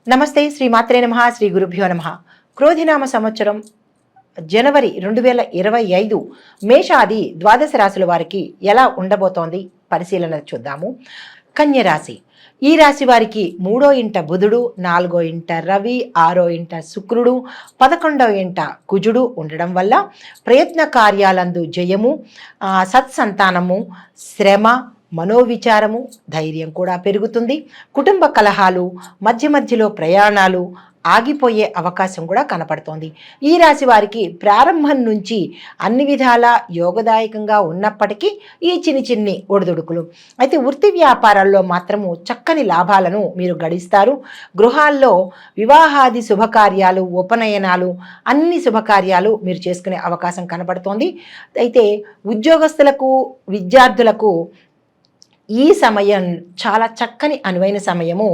నమస్తే. శ్రీ మాత్రే నమః. శ్రీ గురుభ్యో నమః. క్రోధినామ సంవత్సరం జనవరి 2025 మేషాది ద్వాదశ రాశుల వారికి ఎలా ఉండబోతోంది పరిశీలన చూద్దాము. కన్య రాశి. ఈ రాశి వారికి 3వ ఇంట బుధుడు, 4వ ఇంట రవి, 6వ ఇంట శుక్రుడు, 11వ ఇంట కుజుడు ఉండడం వల్ల ప్రయత్న కార్యాలందు జయము, సత్సంతానము, శ్రమ, మనోవిచారము, ధైర్యం కూడా పెరుగుతుంది. కుటుంబ కలహాలు, మధ్య మధ్యలో ప్రయాణాలు ఆగిపోయే అవకాశం కూడా కనపడుతోంది. ఈ రాశి వారికి ప్రారంభం నుంచి అన్ని విధాలా యోగదాయకంగా ఉన్నప్పటికీ ఈ చిన్ని ఒడిదుడుకులు. అయితే వృత్తి వ్యాపారాల్లో మాత్రము చక్కని లాభాలను మీరు గడిస్తారు. గృహాల్లో వివాహాది శుభకార్యాలు, ఉపనయనాలు, అన్ని శుభకార్యాలు మీరు చేసుకునే అవకాశం కనపడుతోంది. అయితే ఉద్యోగస్తులకు, విద్యార్థులకు ఈ సమయం చాలా చక్కని అనువైన సమయము.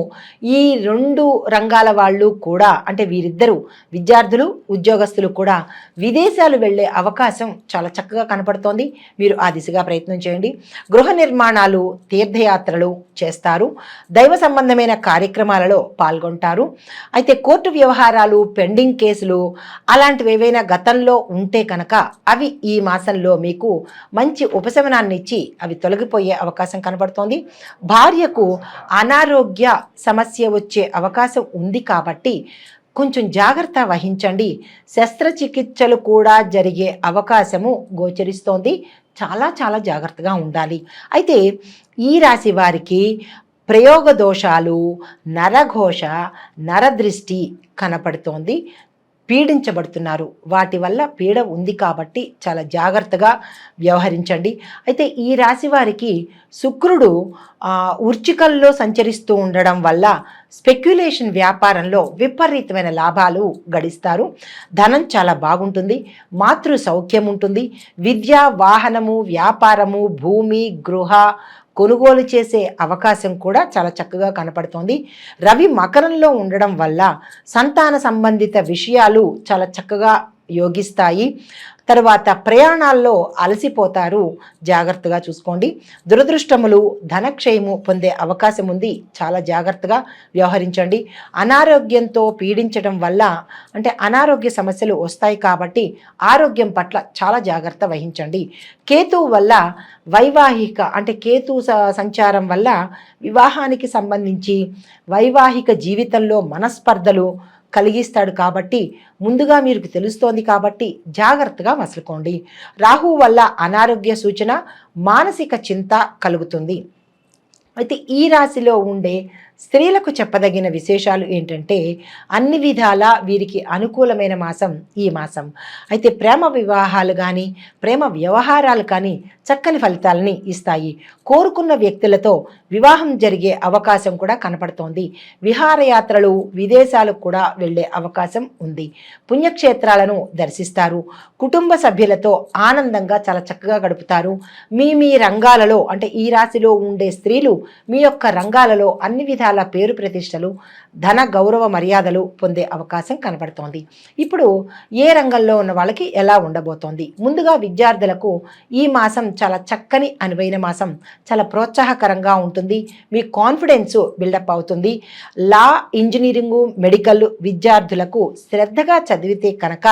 ఈ 2 రంగాల వాళ్ళు కూడా, అంటే వీరిద్దరూ విద్యార్థులు, ఉద్యోగస్తులు కూడా విదేశాలు వెళ్ళే అవకాశం చాలా చక్కగా కనపడుతోంది. మీరు ఆ దిశగా ప్రయత్నం చేయండి. గృహ నిర్మాణాలు, తీర్థయాత్రలు చేస్తారు. దైవ సంబంధమైన కార్యక్రమాలలో పాల్గొంటారు. అయితే కోర్టు వ్యవహారాలు, పెండింగ్ కేసులు అలాంటివి ఏవైనా గతంలో ఉంటే కనుక అవి ఈ మాసంలో మీకు మంచి ఉపశమనాన్ని ఇచ్చి అవి తొలగిపోయే అవకాశం కనపడుతుంది. భార్యకు అనారోగ్య సమస్య వచ్చే అవకాశం ఉంది కాబట్టి కొంచెం జాగ్రత్త వహించండి. శస్త్రచికిత్సలు కూడా జరిగే అవకాశము గోచరిస్తోంది. చాలా జాగ్రత్తగా ఉండాలి. అయితే ఈ రాశి వారికి ప్రయోగ దోషాలు, నరఘోష, నరదృష్టి కనపడుతోంది. పీడించబడుతున్నారు. వాటి వల్ల పీడ ఉంది కాబట్టి చాలా జాగ్రత్తగా వ్యవహరించండి. అయితే ఈ రాశి వారికి శుక్రుడు వృచ్చికల్లో సంచరిస్తూ ఉండడం వల్ల స్పెక్యులేషన్ వ్యాపారంలో విపరీతమైన లాభాలు గడిస్తారు. ధనం చాలా బాగుంటుంది. మాతృ సౌఖ్యం ఉంటుంది. విద్య, వాహనము, వ్యాపారము, భూమి, గృహ కొనుగోలు చేసే అవకాశం కూడా చాలా చక్కగా కనపడుతోంది. రవి మకరంలో ఉండడం వల్ల సంతాన సంబంధిత విషయాలు చాలా చక్కగా యోగిస్తాయి. తర్వాత ప్రయాణాల్లో అలసిపోతారు. జాగ్రత్తగా చూసుకోండి. దురదృష్టములు, ధనక్షయము పొందే అవకాశం ఉంది. చాలా జాగ్రత్తగా వ్యవహరించండి. అనారోగ్యంతో పీడించడం వల్ల, అంటే అనారోగ్య సమస్యలు వస్తాయి కాబట్టి ఆరోగ్యం పట్ల చాలా జాగ్రత్త వహించండి. కేతువు వల్ల వైవాహిక, అంటే కేతు సంచారం వల్ల వివాహానికి సంబంధించి వైవాహిక జీవితంలో మనస్పర్ధలు కలిగిస్తాడు కాబట్టి ముందుగా మీకు తెలుస్తోంది కాబట్టి జాగ్రత్తగా మసులుకోండి. రాహువు వల్ల అనారోగ్య సూచన, మానసిక చింత కలుగుతుంది. అయితే ఈ రాశిలో ఉండే స్త్రీలకు చెప్పదగిన విశేషాలు ఏంటంటే అన్ని విధాలా వీరికి అనుకూలమైన మాసం ఈ మాసం. అయితే ప్రేమ వివాహాలు కానీ, ప్రేమ వ్యవహారాలు కానీ చక్కని ఫలితాలని ఇస్తాయి. కోరుకున్న వ్యక్తులతో వివాహం జరిగే అవకాశం కూడా కనపడుతోంది. విహారయాత్రలు, విదేశాలకు కూడా వెళ్ళే అవకాశం ఉంది. పుణ్యక్షేత్రాలను దర్శిస్తారు. కుటుంబ సభ్యులతో ఆనందంగా చాలా చక్కగా గడుపుతారు. మీ రంగాలలో, అంటే ఈ రాశిలో ఉండే స్త్రీలు మీ యొక్క రంగాలలో అన్ని విధాల పేరు ప్రతిష్టలు, ధన గౌరవ మర్యాదలు పొందే అవకాశం కనబడుతోంది. ఇప్పుడు ఏ రంగంలో ఉన్న వాళ్ళకి ఎలా ఉండబోతోంది? ముందుగా విద్యార్థులకు ఈ మాసం చాలా చక్కని అనువైన మాసం. చాలా ప్రోత్సాహకరంగా ఉంటుంది. మీ కాన్ఫిడెన్స్ బిల్డప్ అవుతుంది. లా, ఇంజనీరింగు, మెడికల్ విద్యార్థులకు శ్రద్ధగా చదివితే కనుక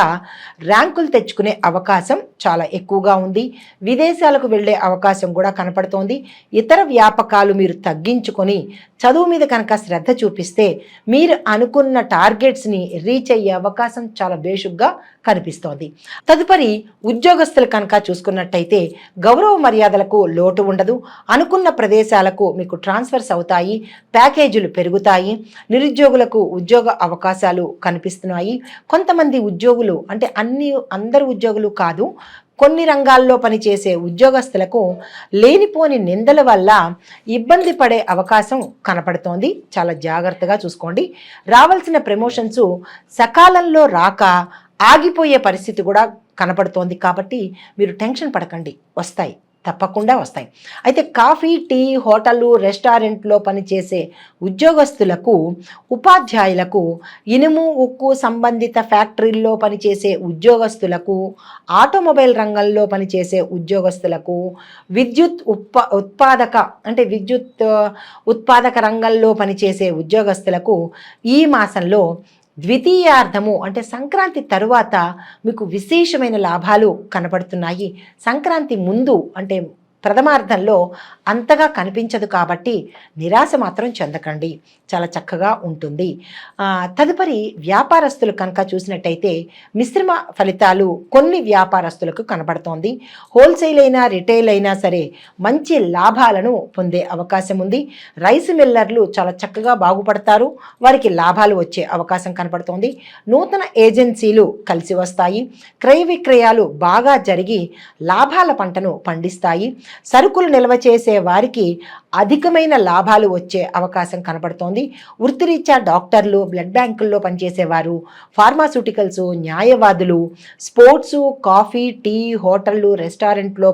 ర్యాంకులు తెచ్చుకునే అవకాశం చాలా ఎక్కువగా ఉంది. విదేశాలకు వెళ్ళే అవకాశం కూడా కనపడుతోంది. ఇతర వ్యాపకాలు మీరు తగ్గించుకొని చదువు మీద కనుక శ్రద్ధ చూపిస్తే మీరు అనుకున్న టార్గెట్స్ని రీచ్ అయ్యే అవకాశం చాలా బేషుగ్గా కనిపిస్తోంది. తదుపరి ఉద్యోగస్తులు కనుక చూసుకున్నట్టయితే గౌరవ మర్యాదలకు లోటు ఉండదు. అనుకున్న ప్రదేశాలకు మీకు ట్రాన్స్ఫర్స్ అవుతాయి. ప్యాకేజీలు పెరుగుతాయి. నిరుద్యోగులకు ఉద్యోగ అవకాశాలు కనిపిస్తున్నాయి. కొంతమంది ఉద్యోగులు, అంటే అందరు ఉద్యోగులు కాదు, కొన్ని రంగాల్లో పనిచేసే ఉద్యోగస్తులకు లేనిపోని నిందల వల్ల ఇబ్బంది పడే అవకాశం కనపడుతోంది. చాలా జాగ్రత్తగా చూసుకోండి. రావాల్సిన ప్రమోషన్స్ సకాలంలో రాక ఆగిపోయే పరిస్థితి కూడా కనపడుతోంది కాబట్టి మీరు టెన్షన్ పడకండి, వస్తాయి. తప్పకుండా వస్తాయి. అయితే కాఫీ, టీ, హోటళ్ళు, రెస్టారెంట్లో పనిచేసే ఉద్యోగస్తులకు, ఉపాధ్యాయులకు, ఇనుము, ఉక్కు సంబంధిత ఫ్యాక్టరీల్లో పనిచేసే ఉద్యోగస్తులకు, ఆటోమొబైల్ రంగంలో పనిచేసే ఉద్యోగస్తులకు, విద్యుత్ ఉత్పాదక అంటే ఉత్పాదక రంగంలో పనిచేసే ఉద్యోగస్తులకు ఈ మాసంలో ద్వితీయార్థము అంటే సంక్రాంతి తరువాత మీకు విశేషమైన లాభాలు కనబడుతున్నాయి. సంక్రాంతి ముందు అంటే ప్రథమార్థంలో అంతగా కనిపించదు కాబట్టి నిరాశ మాత్రం చెందకండి, చాలా చక్కగా ఉంటుంది. తదుపరి వ్యాపారస్తులు కనుక చూసినట్టయితే మిశ్రమ ఫలితాలు కొన్ని వ్యాపారస్తులకు కనబడుతోంది. హోల్సేల్ అయినా రిటైల్ అయినా సరే మంచి లాభాలను పొందే అవకాశం ఉంది. రైస్ మిల్లర్లు చాలా చక్కగా బాగుపడతారు, వారికి లాభాలు వచ్చే అవకాశం కనబడుతోంది. నూతన ఏజెన్సీలు కలిసి వస్తాయి. క్రయ విక్రయాలు బాగా జరిగి లాభాల పంటను పండిస్తాయి. సరుకులు నిల్వ చేసే వారికి అధికమైన లాభాలు వచ్చే అవకాశం కనబడుతోంది. వృత్తిరీత్యా డాక్టర్లు, బ్లడ్ బ్యాంకుల్లో పనిచేసేవారు, ఫార్మాస్యూటికల్స్, న్యాయవాదులు, స్పోర్ట్సు, కాఫీ, టీ, హోటళ్ళు, రెస్టారెంట్లో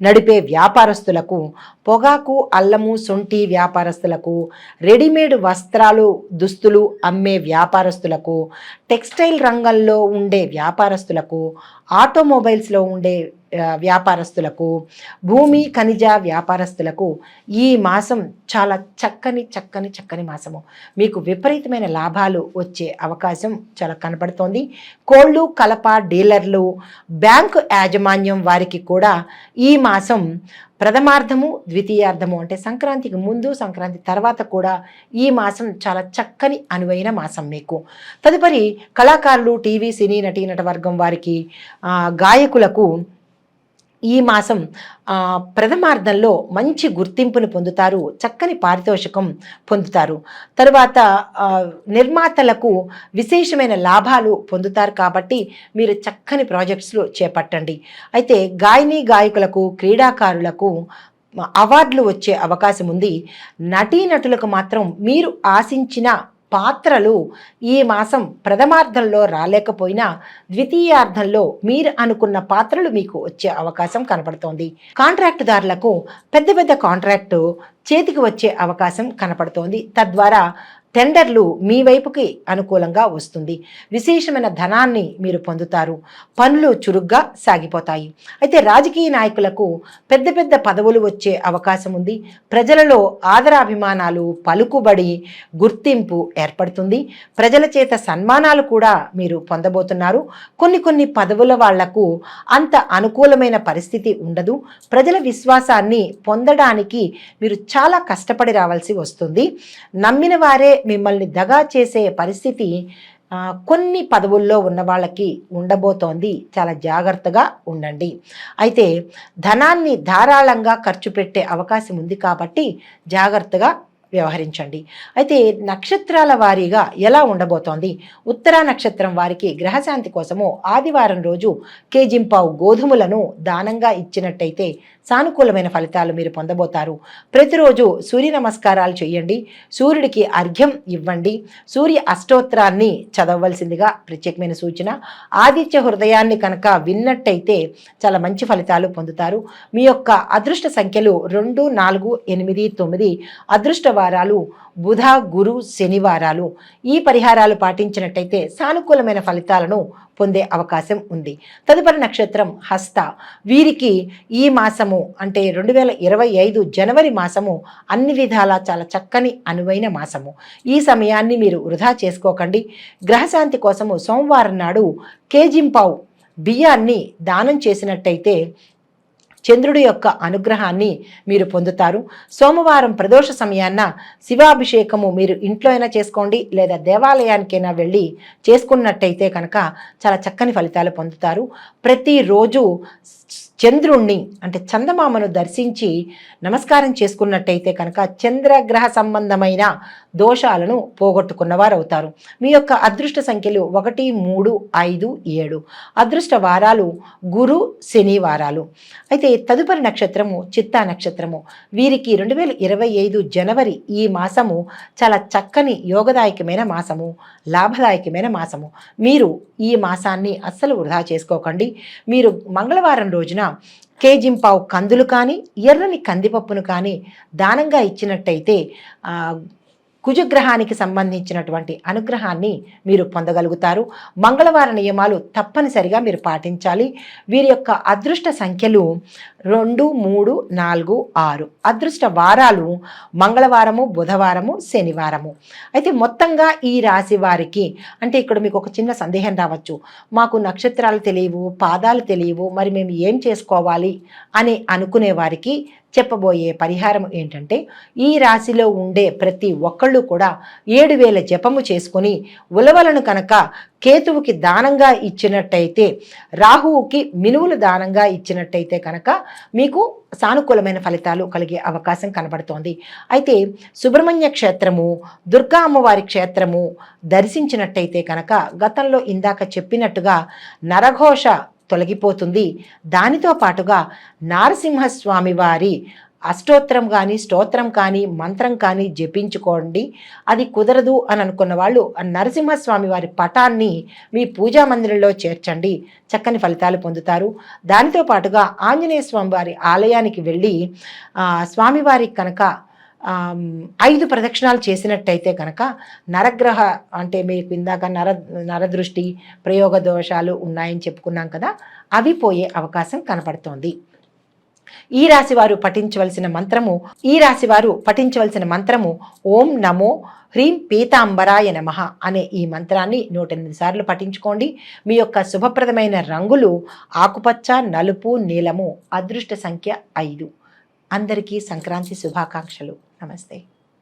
నడిపే వ్యాపారస్తులకు, పొగాకు, అల్లము, శొంఠి వ్యాపారస్తులకు, రెడీమేడ్ వస్త్రాలు, దుస్తులు అమ్మే వ్యాపారస్తులకు, టెక్స్టైల్ రంగంలో ఉండే వ్యాపారస్తులకు, ఆటోమొబైల్స్లో ఉండే వ్యాపారస్తులకు, భూమి ఖనిజ వ్యాపారస్తులకు ఈ మాసం చాలా చక్కని మాసము. మీకు విపరీతమైన లాభాలు వచ్చే అవకాశం చాలా కనబడుతోంది. కోళ్ళు, కలప డీలర్లు, బ్యాంకు యాజమాన్యం వారికి కూడా ఈ మాసం ప్రథమార్థము, ద్వితీయార్థము అంటే సంక్రాంతికి ముందు, సంక్రాంతి తర్వాత కూడా ఈ మాసం చాలా చక్కని అనువైన మాసం మీకు. తదుపరి కళాకారులు, టీవీ, సినీ నటీ నటవర్గం వారికి, గాయకులకు ఈ మాసం ప్రథమార్థంలో మంచి గుర్తింపును పొందుతారు, చక్కని పారితోషికం పొందుతారు. తరువాత నిర్మాతలకు విశేషమైన లాభాలు పొందుతారు కాబట్టి మీరు చక్కని ప్రాజెక్ట్స్లో చేపట్టండి. అయితే గాయకులకు, క్రీడాకారులకు అవార్డులు వచ్చే అవకాశం ఉంది. నటీనటులకు మాత్రం మీరు ఆశించిన పాత్రలు ఈ మాసం ప్రథమార్థంలో రాలేకపోయినా ద్వితీయార్థంలో మీరు అనుకున్న పాత్రలు మీకు వచ్చే అవకాశం కనపడుతోంది. కాంట్రాక్టుదారులకు పెద్ద కాంట్రాక్టు చేతికి వచ్చే అవకాశం కనపడుతోంది. తద్వారా టెండర్లు మీ వైపుకి అనుకూలంగా వస్తుంది. విశేషమైన ధనాన్ని మీరు పొందుతారు. పనులు చురుగ్గా సాగిపోతాయి. అయితే రాజకీయ నాయకులకు పెద్ద పదవులు వచ్చే అవకాశం ఉంది. ప్రజలలో ఆదరాభిమానాలు, పలుకుబడి, గుర్తింపు ఏర్పడుతుంది. ప్రజల చేత సన్మానాలు కూడా మీరు పొందబోతున్నారు. కొన్ని పదవుల వాళ్లకు అంత అనుకూలమైన పరిస్థితి ఉండదు. ప్రజల విశ్వాసాన్ని పొందడానికి మీరు చాలా కష్టపడి రావాల్సి వస్తుంది. నమ్మిన వారే మిమ్మల్ని దగా చేసే పరిస్థితి కొన్ని పదవుల్లో ఉన్న వాళ్ళకి ఉండబోతోంది. చాలా జాగ్రత్తగా ఉండండి. అయితే ధనాన్ని ధారాళంగా ఖర్చు పెట్టే అవకాశం ఉంది కాబట్టి జాగ్రత్తగా వ్యవహరించండి. అయితే నక్షత్రాల వారీగా ఎలా ఉండబోతోంది? ఉత్తరా నక్షత్రం వారికి గ్రహశాంతి కోసము ఆదివారం రోజు కేజింపావు గోధుమలను దానంగా ఇచ్చినట్టయితే సానుకూలమైన ఫలితాలు మీరు పొందబోతారు. ప్రతిరోజు సూర్య నమస్కారాలు చేయండి, సూర్యుడికి అర్ఘ్యం ఇవ్వండి, సూర్య అష్టోత్తరాన్ని చదవవలసిందిగా ప్రత్యేకమైన సూచన. ఆదిత్య హృదయాన్ని కనుక విన్నట్టయితే చాలా మంచి ఫలితాలు పొందుతారు. మీ యొక్క అదృష్ట సంఖ్యలు 2, 4, 8, 9. అదృష్ట వారాలు బుధ, గురు, శనివారాలు. ఈ పరిహారాలు పాటించినట్టయితే సానుకూలమైన ఫలితాలను పొందే అవకాశం ఉంది. తదుపరి నక్షత్రం హస్త. వీరికి ఈ మాసము అంటే 2025 జనవరి మాసము అన్ని విధాలా చాలా చక్కని అనువైన మాసము. ఈ సమయాన్ని మీరు వృధా చేసుకోకండి. గ్రహశాంతి కోసము సోమవారం నాడు కేజింపావు బియ్యాన్ని దానం చేసినట్టయితే చంద్రుడి యొక్క అనుగ్రహాన్ని మీరు పొందుతారు. సోమవారం ప్రదోష సమయాన్న శివాభిషేకము మీరు ఇంట్లో అయినా చేసుకోండి, లేదా దేవాలయానికైనా వెళ్ళి చేసుకున్నట్టయితే కనుక చాలా చక్కని ఫలితాలు పొందుతారు. ప్రతిరోజు చంద్రుణ్ణి అంటే చందమామను దర్శించి నమస్కారం చేసుకున్నట్టయితే కనుక చంద్రగ్రహ సంబంధమైన దోషాలను పోగొట్టుకున్నవారు అవుతారు. మీ యొక్క అదృష్ట సంఖ్యలు 1, 3, 5, 7. అదృష్ట వారాలు గురు, శని వారాలు. అయితే తదుపరి నక్షత్రము చిత్తా నక్షత్రము. వీరికి 2025 జనవరి ఈ మాసము చాలా చక్కని యోగదాయకమైన మాసము, లాభదాయకమైన మాసము. మీరు ఈ మాసాన్ని అస్సలు వృధా చేసుకోకండి. మీరు మంగళవారం రోజున కేజింపావు కందులు కానీ ఎర్రని కందిపప్పును కానీ దానంగా ఇచ్చినట్టయితే కుజగ్రహానికి సంబంధించినటువంటి అనుగ్రహాన్ని మీరు పొందగలుగుతారు. మంగళవార నియమాలు తప్పనిసరిగా మీరు పాటించాలి. వీరి యొక్క అదృష్ట సంఖ్యలు 2, 3, 4, 6. అదృష్ట వారాలు మంగళవారము, బుధవారము, శనివారము. అయితే మొత్తంగా ఈ రాశి వారికి అంటే ఇక్కడ మీకు ఒక చిన్న సందేహం రావచ్చు, మాకు నక్షత్రాలు తెలియవు, పాదాలు తెలియవు, మరి మేము ఏం చేసుకోవాలి అని అనుకునే వారికి చెప్పబోయే పరిహారం ఏంటంటే, ఈ రాశిలో ఉండే ప్రతి ఒక్కళ్ళు కూడా 7000 జపము చేసుకొని ఉలవలను కనుక కేతువుకి దానంగా ఇచ్చినట్టయితే, రాహువుకి మినువులు దానంగా ఇచ్చినట్టయితే కనుక మీకు సానుకూలమైన ఫలితాలు కలిగే అవకాశం కనబడుతోంది. అయితే సుబ్రహ్మణ్య క్షేత్రము, దుర్గా అమ్మవారి క్షేత్రము దర్శించినట్టయితే కనుక గతంలో ఇందాక చెప్పినట్టుగా నరఘోష తొలగిపోతుంది. దానితో పాటుగా నారసింహస్వామి వారి అష్టోత్తరం కానీ, స్తోత్రం కానీ, మంత్రం కానీ జపించుకోండి. అది కుదరదు అని అనుకున్న వాళ్ళు నరసింహస్వామి వారి పటాన్ని మీ పూజా మందిరంలో చేర్చండి, చక్కని ఫలితాలు పొందుతారు. దానితో పాటుగా ఆంజనేయ స్వామి వారి ఆలయానికి వెళ్ళి స్వామివారికి కనుక 5 ప్రదక్షిణాలు చేసినట్టయితే కనుక నరగ్రహ అంటే మీకు ఇందాక నరదృష్టి, ప్రయోగ దోషాలు ఉన్నాయని చెప్పుకున్నాం కదా, అవి పోయే అవకాశం కనపడుతోంది. ఈ రాశివారు పఠించవలసిన మంత్రము ఓం నమో హ్రీం పీతాంబరాయ నమః అనే ఈ మంత్రాన్ని 108 సార్లు పఠించుకోండి. మీ యొక్క శుభప్రదమైన రంగులు ఆకుపచ్చ, నలుపు, నీలము. అదృష్ట సంఖ్య 5. అందరికీ సంక్రాంతి శుభాకాంక్షలు. నమస్తే.